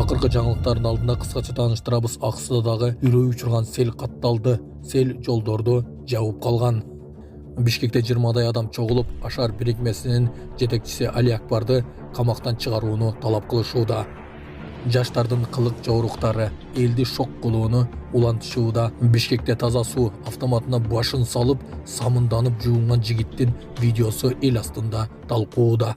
Акыркы жаңылыктардын алдында кыскача тааныштырабыз. Аксудагы үрөй учурган сел катталды. Сел жолдорду жабып калган. Бишкекте 20 адам чогулуп, Ашар бирикмесинин жетекчиси Али Акбарды камактан чыгарууну талап кылышууда. Жаштардын кылык жоруктары элди шок кылууну улантышууда. Бишкекте таза суу автоматына башын салып, самынданып жуунган жигиттин видеосу эл астында талкууда.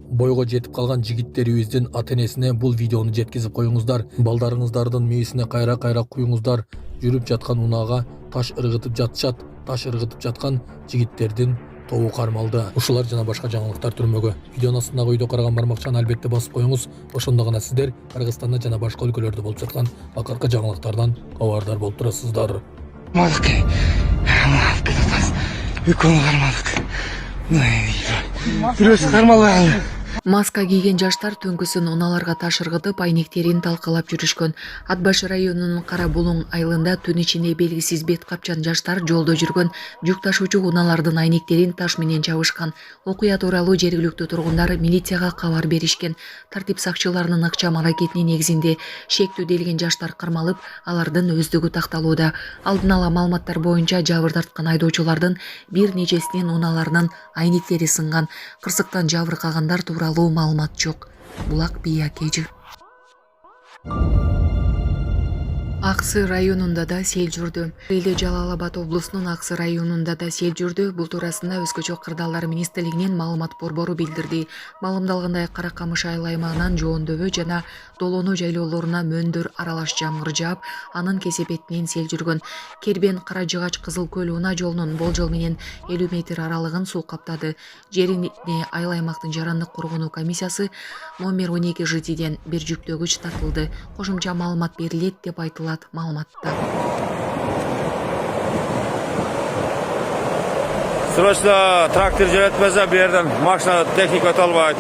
Бойго жетип калган жигиттерибиздин ата-энесине бул видеону жеткизип коюңуздар. Балдарыңыздардын мээсине кайра куюңуздар. Жүрүп жаткан унаага таш ыргытып жатышат. Таш ыргытып жаткан жигиттердин тобу кармалды. Ушулар жана башка жаңылыктар түрмөгө. Видеонун астындагы үйдө караган бармакчаны албетте басып коюңуз. Ошондо гана сиздер Кыргызстанда жана башка өлкөлөрдө болуп жаткан акыркы жаңылыктардан кабардар болуп турасыздар. Маска кийген жаштар түнкүсүн унааларга таш ыргытып, айнектерин талкалап жүрүшкөн. Ат башы районунун Кара Булуң айылында түн ичинде белгисиз бет капчан жаштар жолдо жүргөн жүк ташуучу унаалардын айнектерин таш менен чабышкан. Окуя тууралуу жергиликтүү тургундар милицияга кабар беришкен. Тартип сакчыларынын ыкчам аракетинин негизинде шектүү делген жаштар кармалып, алардын өздүгү такталууда. Алдын ала маалыматтар боюнча жабыр тарткан айдоочулардын бир нечесинин унааларынын айнектери сынган. Кырсыктан жабыркагандар тууралуу маалымат жок. Булак Биякежи. Аксы районунда да сел жүрдү. Элде Жалал Абад облусунун Аксы районунда да сел жүрдү. Бул туурасында Өзгөчө кырдаалдар министрлигинин маалымат борбору билдирди. Маалымдалгандай, Кара Камыш айыл аймагынан жоон-дөбө жана Долоно жайлоолоруна мөндөр аралаш жамгыр жаап, анын кесепетинен сел жүргөн. Кербен Кара Жыгач Кызыл көл унаа жолунун болжол менен 50 метр аралыгын суу каптады. Жерине айыл аймактын жарандык коргонуу комиссиясы номер 12 ЖТден бир жүктөгүч тартылды. Кошумча маалымат берилет деп айтылат маалыматта. Срочно трактор жөнөтпөсө бу жерден машина техника өтө албайт.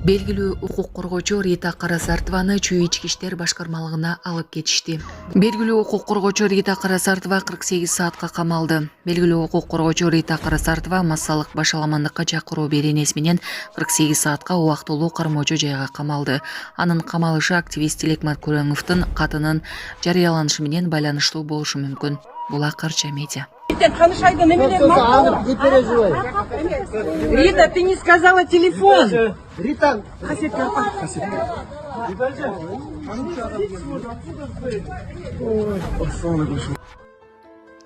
Белгилүү укук коргоочу Рита Карасартованы чүй ички иштер башкармалыгына алып кетишти. Белгилүү укук коргоочу Рита Карасартова 48 саатка камалды. Белгилүү укук коргоочу Рита Карасартова массалык башаламандыкка чакыруу беренеси менен 48 саатка убактылуу кармоочу жайга камалды. Анын камалышы активист Тилекмат Көрөңовдун катынын жарыяланышы менен байланыштуу болушу мүмкүн. Булак Арча медиа. Рита, ты не сказала телефон. Рита,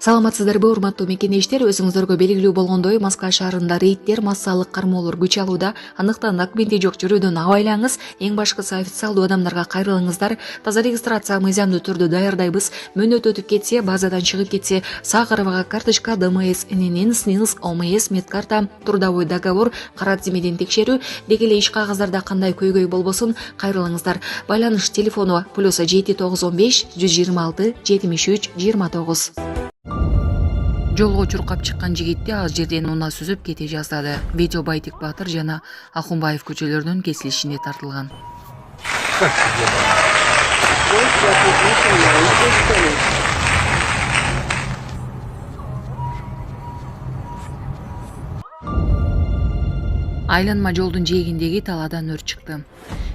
Саламатсыздарбы, урматтуу мекенештер, өзүңүздөргө белгилүү болгондой, Москва шаарында рейдтер, массалык кармоолор күч алууда. Андыктан документи жок жүрүүдөн абайлаңыз. Эң башкысы официалдуу адамдарга кайрылыңыздар. Таза регистрация мыйзамдуу түрдө даярдайбыз. Мөөнөт өтүп кетсе, базадан чыгып кетсе, Сахарова карточка, ДМС, ННН, СНИЛС, ОМС, медкарта, трудовой договор, кара тизмеден текшерүү, деги эле иш кагаздарда кандай көйгөй болбосун кайрылыңыздар. Байланыш телефону +7 915 126 73 29. Жолго чуркап чыккан жигитти аз жерден унаа сүзүп кете жаздады. Видео Байтик Батыр жана Ахунбаев көчөлөрүнүн кесилишинде тартылган. Айланма жолдун жээгиндеги талаадан өрт чыкты.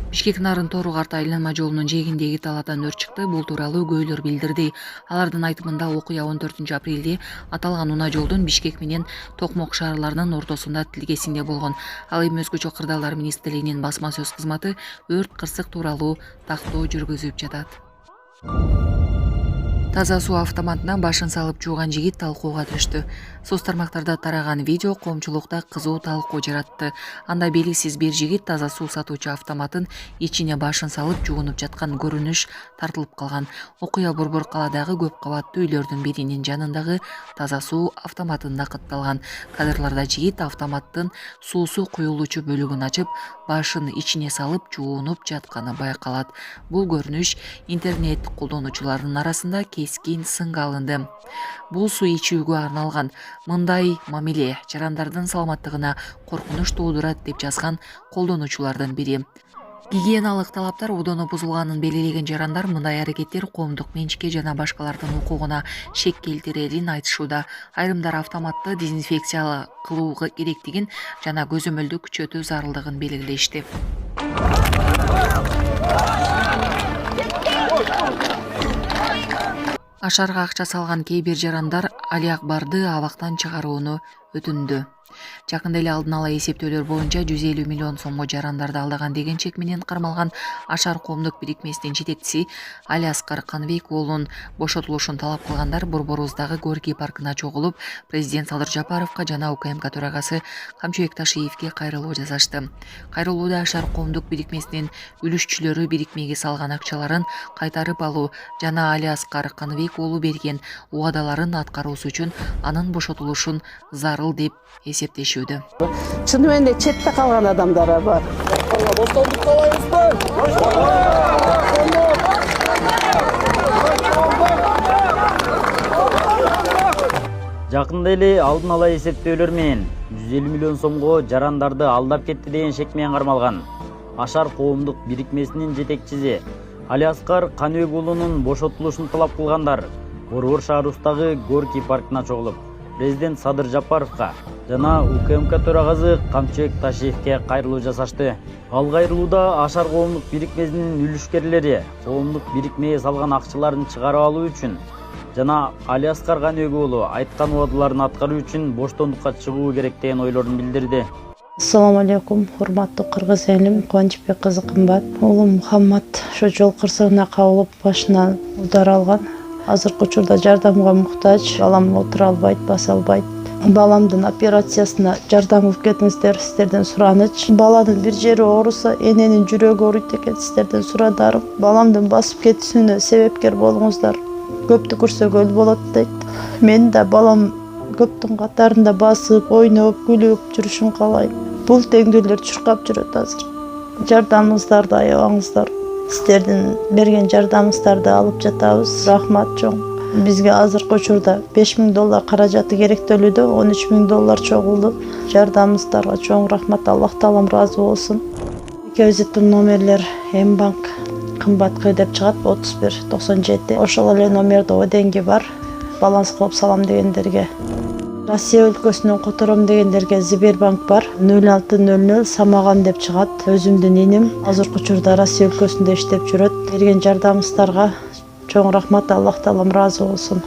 Бишкек Нарын Тору карт айланма жолунун жээгиндеги талаадан өрт чыкты. Бул тууралуу өкүлдөр билдирди. Алардын айтымында окуя 14 апрелде аталган унаа жолдун Бишкек менен Токмок шаарларынын ортосунда тилгесинде болгон. Ал эми Өзгөчө кырдаалдар министрлигинин басма сөз кызматы өрт кырсык тууралуу тактоо жүргүзүп жатат. Таза суу автоматына башын салып жууган жигит талкууга түштү. Соц тармактарда тараган видео коомчулукта кызуу талкуу жаратты. Анда белгисиз бир жигит таза суу сатуучу автоматын ичине башын салып жуунуп жаткан көрүнүш тартылып калган. Окуя Борбор калаадагы көп кабаттуу үйлөрдүн биринин жанындагы таза суу автоматында катталган. Кадрларда жигит автоматтын суусу куюлуучу бөлүгүн ачып, башын ичине салып жуунуп жатканы байкалат. Бул көрүнүш интернет колдонуучуларынын арасында кескин сынга алынды. Бул суу ичүүгө арналган. Мындай мамиле жарандардын саламаттыгына коркунуч туудурат деп жазган колдонуучулардын бири. Гигиеналык талаптар удону бузулганын белгилеген жарандар мындай аракеттер коомдук менчикке жана башкалардын укугуна шек келтирерин айтышууда. Айрымдар автоматты дезинфекция кылуу керектигин жана көзөмөлдү күчөтүү зарылдыгын белгилешти. Ашарга акча салган кейбир жарандар Али Акбарды абактан чыгарууну өтүндү. Жакында эле алдын ала эсептөөлөр боюнча 150 миллион сомго жарандарды алдаган деген чек менен кармалган Ашар коомдук бирикмесинин жетекчиси Алиаскар Каныбек уулунун бошотулушун талап кылгандар Борборуздагы Горький паркына чогулуп, президент Садыр Жапаровго жана УКМК төрагасы Камчыбек Ташиевке кайрылуу жасашты. Кайрылууда Ашар коомдук бирикмесинин үлүшчүлөрү бирикмеге салган акчаларын кайтарып алуу жана Алиаскар Каныбек уулу берген угадаларын аткаруусу үчүн анын бошотулушун зарыл деп эсептешүүдө. Чынымен де четте қалған адамдар бар. Жакында эле алдын ала эсептөөлөр менен 150 миллион сомго жарандарды алдап кетти деген шек менен кармалган Ашар коомдук бирикмесинин жетекчиси Алиаскар Каныбек уулунун бошотулушун талап кылгандар Борбор шаарыбыздагы Горький паркына чогулуп, президент Садыр Жапаровго жана УКМК төрагасы Камчыбек Ташиевке кайрылуу жасашты. Ал кайрылууда Ашар коомдук бирикмесинин үлүшкерлери коомдук бирикмеге салган акчаларын чыгарып алуу үчүн жана Алиаскар Каныбек уулу айткан убадаларын аткаруу үчүн боштондукка чыгуу керек деген ойлорун билдирди. Ассаламу алейкум, урматтуу кыргыз элим, Кубанычбек кызы кымбат. Уулум Мухаммад ошо жол кырсыгына кабылып, башынан удар алган. Азыркы учурда жардамга муктаж, балам отура албайт, баса албайт. Баламдын операциясына жардам кылып кетиңиздер, сиздерден сураныч. Баланын бир жери ооруса, эненин жүрөгү ооруйт экен, сиздерден сурадарым. Баламдын басып кетүүсүнө себепкер болуңуздар. Көптү көрсө көл болот дейт. Мен да балам көптүн катарында басып, ойноп, күлүп жүрүшүн каалайм. Бул теңдүүлөр чуркап жүрөт азыр. Жардамыңыздарды аябаңыздар. Сиздердин берген жардамыңыздарды алып жатабыз. Рахмат чоң. Бизге азыркы учурда $5000 каражаты керектөлүүдө, $13,000 чогулду. Жардамыңыздарга чоң рахмат, Аллах таалам ыраазы болсун. Визиттин номерлер М-банк кымбатка деп чыгат 3197. Ошол эле номерде деньги бар. Баланс кылып салам дегендерге. Россия өлкөсүнөн котором дегендерге Сбербанк бар. 0600 Самаган деп чыгат. Өзүмдүн иним азыркы учурда Россия өлкөсүндө иштеп жүрөт. Берген жардамыңыздарга чоң рахмат, Аллах таалам ыраазы болсун.